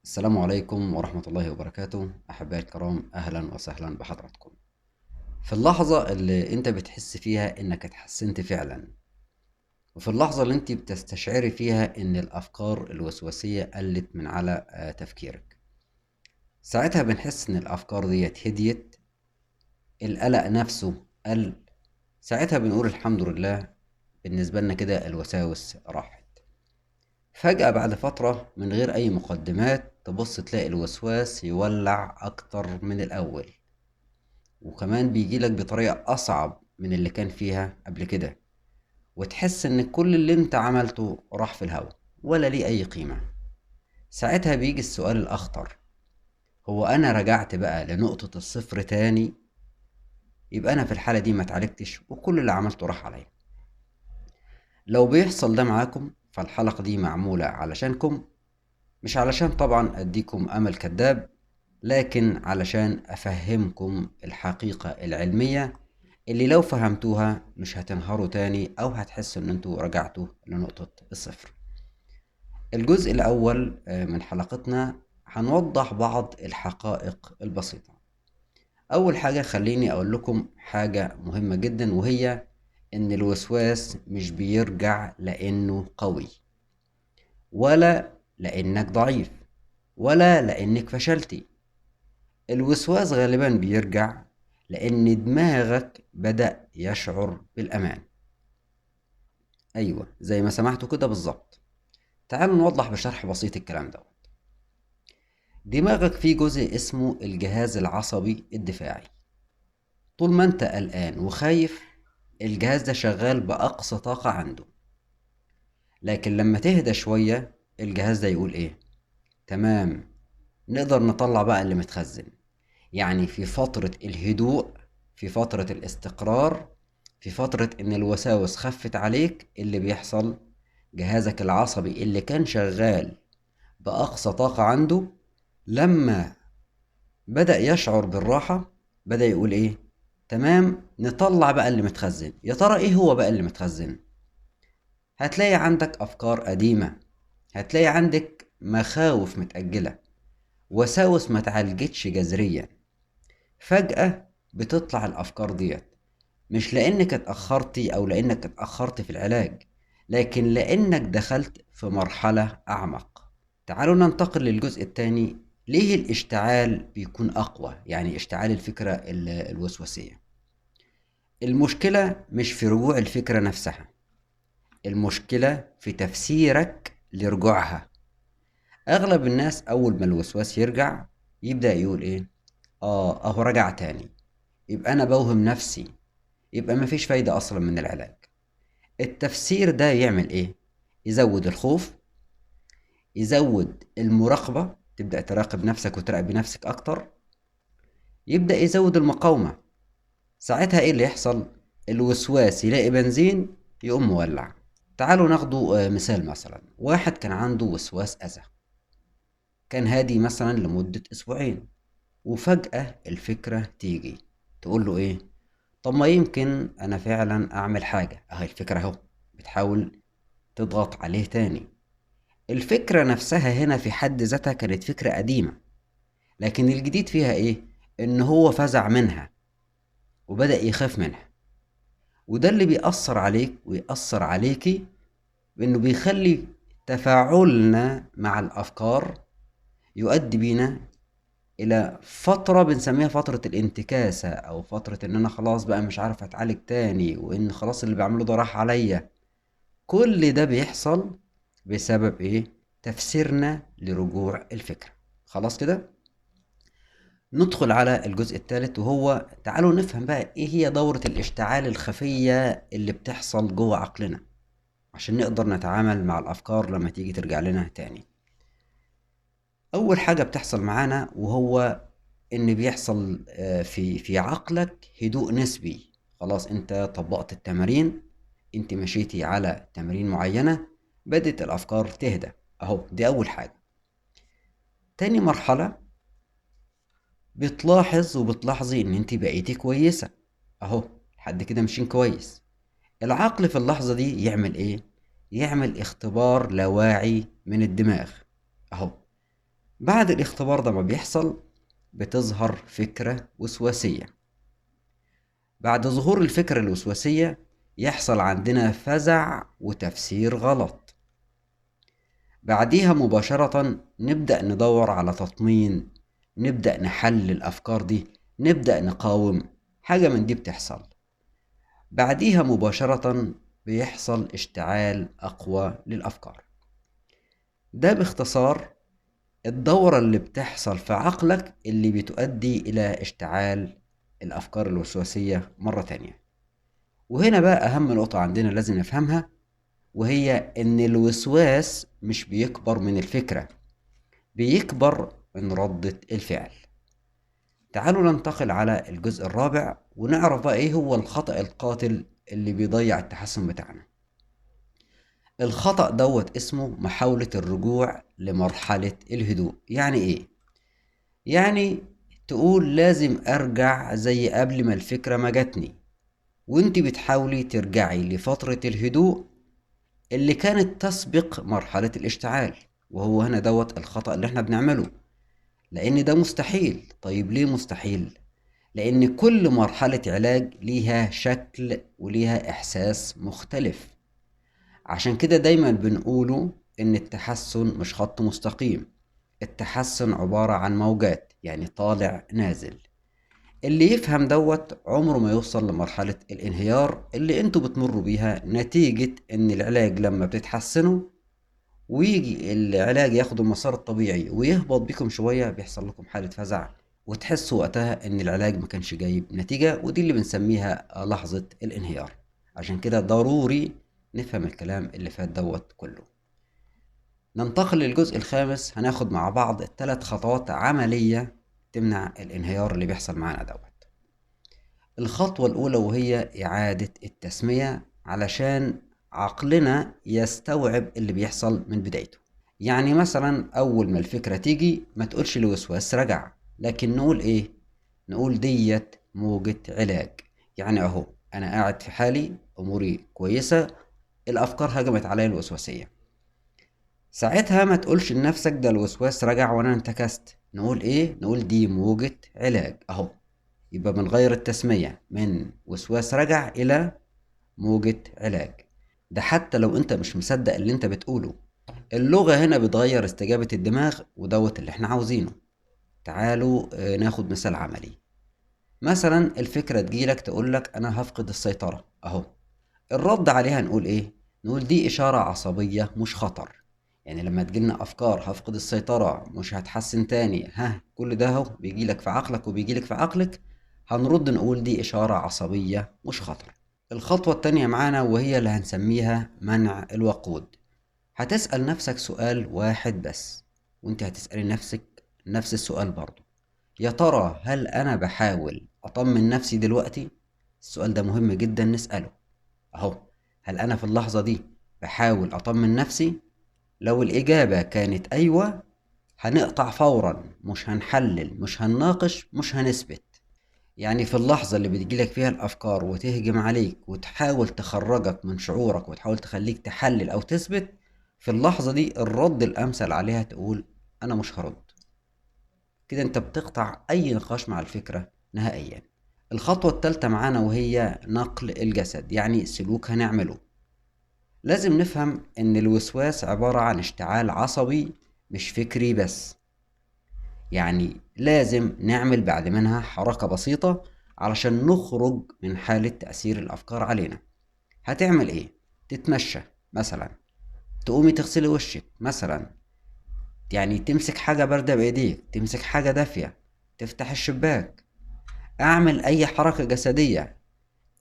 السلام عليكم ورحمة الله وبركاته، أحبائي الكرام، أهلا وسهلا بحضراتكم. في اللحظة اللي أنت بتحس فيها إنك اتحسنت فعلا، وفي اللحظة اللي أنت بتستشعري فيها إن الأفكار الوسواسية قلت من على تفكيرك، ساعتها بنحس إن الأفكار ديت هديت، القلق نفسه قل. ساعتها بنقول الحمد لله، بالنسبة لنا كده الوساوس راحت. فجأة بعد فترة من غير أي مقدمات تبص تلاقي الوسواس يولع أكتر من الأول، وكمان بيجيلك بطريقة أصعب من اللي كان فيها قبل كده، وتحس إن كل اللي أنت عملته راح في الهوا ولا ليه أي قيمة. ساعتها بيجي السؤال الأخطر: هو أنا رجعت بقى لنقطة الصفر تاني؟ يبقى أنا في الحالة دي ما اتعالجتش وكل اللي عملته راح عليا. لو بيحصل ده معاكم فالحلقة دي معمولة علشانكم، مش علشان طبعا أديكم أمل كذاب، لكن علشان أفهمكم الحقيقة العلمية اللي لو فهمتوها مش هتنهاروا تاني أو هتحسوا إن انتوا رجعتوا لنقطة الصفر. الجزء الأول من حلقتنا هنوضح بعض الحقائق البسيطة. أول حاجة خليني أقول لكم حاجة مهمة جدا، وهي إن الوسواس مش بيرجع لأنه قوي، ولا لأنك ضعيف، ولا لأنك فشلتي. الوسواس غالبا بيرجع لأن دماغك بدأ يشعر بالأمان. أيوة، زي ما سمعتوا كده بالظبط. تعالوا نوضح بشرح بسيط الكلام ده. دماغك فيه جزء اسمه الجهاز العصبي الدفاعي. طول ما انت قلقان وخايف، الجهاز ده شغال بأقصى طاقة عنده. لكن لما تهدى شوية، الجهاز ده يقول ايه؟ تمام، نقدر نطلع بقى اللي متخزن. يعني في فترة الهدوء، في فترة الاستقرار، في فترة ان الوساوس خفت عليك، اللي بيحصل جهازك العصبي اللي كان شغال بأقصى طاقة عنده، لما بدأ يشعر بالراحة بدأ يقول ايه؟ تمام، نطلع بقى اللي متخزن. يا ترى ايه هو بقى اللي متخزن؟ هتلاقي عندك افكار قديمة، هتلاقي عندك مخاوف متأجلة، وساوس ما اتعالجتش جذريا. فجأة بتطلع الافكار ديت، مش لانك اتأخرتي او لانك اتأخرت في العلاج، لكن لانك دخلت في مرحلة اعمق. تعالوا ننتقل للجزء الثاني. ليه الاشتعال بيكون اقوى؟ يعني اشتعال الفكرة الوسواسية. المشكلة مش في رجوع الفكرة نفسها، المشكلة في تفسيرك لرجوعها. اغلب الناس اول ما الوسواس يرجع يبدأ يقول ايه؟ اهو رجع تاني، يبقى انا بوهم نفسي، يبقى مفيش فايدة اصلا من العلاج. التفسير ده يعمل ايه؟ يزود الخوف، يزود المراقبة، تبدأ تراقب نفسك وتراقب نفسك اكتر، يبدأ يزود المقاومة. ساعتها ايه اللي يحصل؟ الوسواس يلاقي بنزين يقوم مولع. تعالوا ناخدوا مثال. مثلا واحد كان عنده وسواس أذى، كان هادي مثلا لمدة أسبوعين، وفجأة الفكرة تيجي تقول له ايه؟ طب ما يمكن انا فعلا اعمل حاجة. اهي الفكرة اهو بتحاول تضغط عليه تاني. الفكرة نفسها هنا في حد ذاتها كانت فكرة قديمة، لكن الجديد فيها ايه؟ ان هو فزع منها وبدأ يخاف منها. وده اللي بيأثر عليك ويأثر عليكي، بانه بيخلي تفاعلنا مع الافكار يؤدي بينا الى فترة بنسميها فترة الانتكاسة، او فترة ان انا خلاص بقى مش عارف اتعالج تاني، وان خلاص اللي بعمله ده راح عليا. كل ده بيحصل بسبب ايه؟ تفسيرنا لرجوع الفكرة. خلاص كده، ندخل على الجزء الثالث، وهو تعالوا نفهم بقى ايه هي دورة الاشتعال الخفية اللي بتحصل جوه عقلنا، عشان نقدر نتعامل مع الافكار لما تيجي ترجع لنا تاني. اول حاجة بتحصل معانا وهو ان بيحصل في عقلك هدوء نسبي. خلاص انت طبقت التمارين، انت مشيتي على تمارين معينة، بدأت الافكار تهدى. اهو دي اول حاجة. تاني مرحلة، بتلاحظ وبتلاحظي ان انت بقيتي كويسة. اهو لحد كده ماشيين كويس. العقل في اللحظة دي يعمل ايه؟ يعمل اختبار لاواعي من الدماغ. اهو بعد الاختبار ده ما بيحصل بتظهر فكرة وسواسية. بعد ظهور الفكرة الوسواسية يحصل عندنا فزع وتفسير غلط. بعديها مباشرة نبدأ ندور على تطمين، نبدأ نحلل الأفكار دي، نبدأ نقاوم. حاجة من دي بتحصل. بعديها مباشرة بيحصل اشتعال أقوى للأفكار. ده باختصار الدورة اللي بتحصل في عقلك اللي بتؤدي إلى اشتعال الأفكار الوسواسية مرة تانية. وهنا بقى أهم نقطة عندنا لازم نفهمها، وهي إن الوسواس مش بيكبر من الفكرة، بيكبر من ردة الفعل. تعالوا ننتقل على الجزء الرابع ونعرف بقى إيه هو الخطأ القاتل اللي بيضيع التحسن بتاعنا. الخطأ دوت اسمه محاولة الرجوع لمرحلة الهدوء. يعني إيه؟ يعني تقول لازم أرجع زي قبل ما الفكرة ما جاتني، وانت بتحاولي ترجعي لفترة الهدوء اللي كانت تسبق مرحلة الاشتعال. وهو هنا دوت الخطأ اللي احنا بنعمله، لأن ده مستحيل. طيب ليه مستحيل؟ لأن كل مرحلة علاج ليها شكل وليها إحساس مختلف. عشان كده دايما بنقوله إن التحسن مش خط مستقيم، التحسن عبارة عن موجات، يعني طالع نازل. اللي يفهم دوت عمره ما يوصل لمرحلة الانهيار اللي انتوا بتمروا بيها نتيجة ان العلاج لما بتتحسنوا ويجي العلاج ياخد المسار الطبيعي ويهبط بيكم شوية، بيحصل لكم حالة فزع وتحسوا وقتها ان العلاج ما كانش جايب نتيجة، ودي اللي بنسميها لحظة الانهيار. عشان كده ضروري نفهم الكلام اللي فات دوت كله. ننتقل للجزء الخامس، هناخد مع بعض 3 خطوات عملية تمنع الانهيار اللي بيحصل معانا دوت. الخطوة الأولى وهي إعادة التسمية علشان عقلنا يستوعب اللي بيحصل من بدايته. يعني مثلا أول ما الفكرة تيجي ما تقولش الوسواس رجع، لكن نقول إيه؟ نقول ديت موجة علاج. يعني أهو أنا قاعد في حالي أموري كويسة، الأفكار هجمت عليا الوسواسية. ساعتها ما تقولش لنفسك ده الوسواس رجع وأنا انتكست. نقول إيه؟ نقول دي موجة علاج أهو. يبقى بنغير التسمية من وسواس رجع إلى موجة علاج. ده حتى لو انت مش مصدق اللي انت بتقوله، اللغة هنا بتغير استجابة الدماغ، ودوت اللي احنا عاوزينه. تعالوا ناخد مثال عملي. مثلا الفكرة تجيلك تقولك انا هفقد السيطرة اهو. الرد عليها نقول ايه؟ نقول دي اشارة عصبية مش خطر. يعني لما تجيلنا افكار هفقد السيطرة مش هتحسن تاني، كل ده اهو بيجيلك في عقلك وبيجيلك في عقلك، هنرد نقول دي اشارة عصبية مش خطر. الخطوة التانية معانا وهي اللي هنسميها منع الوقود. هتسأل نفسك سؤال واحد بس، وانت هتسألي نفسك نفس السؤال برضو. يا ترى هل انا بحاول اطمن نفسي دلوقتي؟ السؤال ده مهم جدا نسأله اهو. هل انا في اللحظة دي بحاول اطمن نفسي؟ لو الاجابة كانت ايوه، هنقطع فورا، مش هنحلل، مش هنناقش، مش هنثبت. يعني في اللحظة اللي بتجيلك فيها الافكار وتهجم عليك وتحاول تخرجك من شعورك وتحاول تخليك تحلل او تثبت، في اللحظة دي الرد الامثل عليها تقول انا مش هرد. كده انت بتقطع اي نقاش مع الفكرة نهائيا. الخطوة التالتة معانا وهي نقل الجسد، يعني سلوك هنعمله. لازم نفهم ان الوسواس عبارة عن اشتعال عصبي مش فكري بس. يعني لازم نعمل بعد منها حركة بسيطة علشان نخرج من حالة تأثير الأفكار علينا. هتعمل إيه؟ تتمشى مثلا، تقومي تغسلي وشك مثلا، يعني تمسك حاجة باردة بإيديك، تمسك حاجة دافية، تفتح الشباك. أعمل أي حركة جسدية.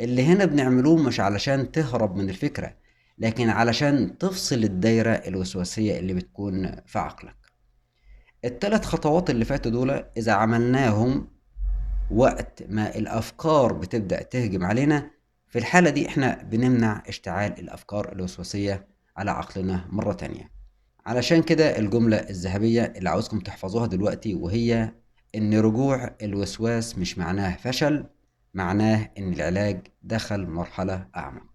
اللي هنا بنعملوه مش علشان تهرب من الفكرة، لكن علشان تفصل الدايرة الوسواسية اللي بتكون في عقلك. ال3 خطوات اللي فاتوا دول إذا عملناهم وقت ما الأفكار بتبدأ تهجم علينا، في الحالة دي احنا بنمنع اشتعال الأفكار الوسواسية على عقلنا مرة تانية. علشان كده الجملة الذهبية اللي عاوزكم تحفظوها دلوقتي وهي إن رجوع الوسواس مش معناه فشل، معناه إن العلاج دخل مرحلة أعمق.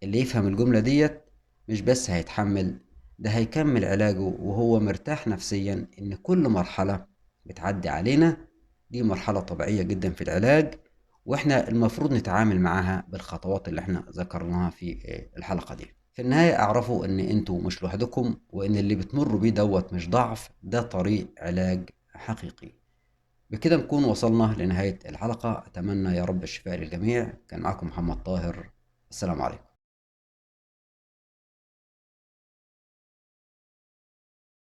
اللي يفهم الجملة ديت مش بس هيتحمل، ده هيكمل علاجه وهو مرتاح نفسيا إن كل مرحلة بتعدي علينا دي مرحلة طبيعية جدا في العلاج، وإحنا المفروض نتعامل معاها بالخطوات اللي إحنا ذكرناها في الحلقة دي. في النهاية اعرفوا إن أنتوا مش لوحدكم، وإن اللي بتمروا بيه دوت مش ضعف، ده طريق علاج حقيقي. بكده نكون وصلنا لنهاية الحلقة، أتمنى يا رب الشفاء للجميع. كان معكم محمد طاهر، السلام عليكم.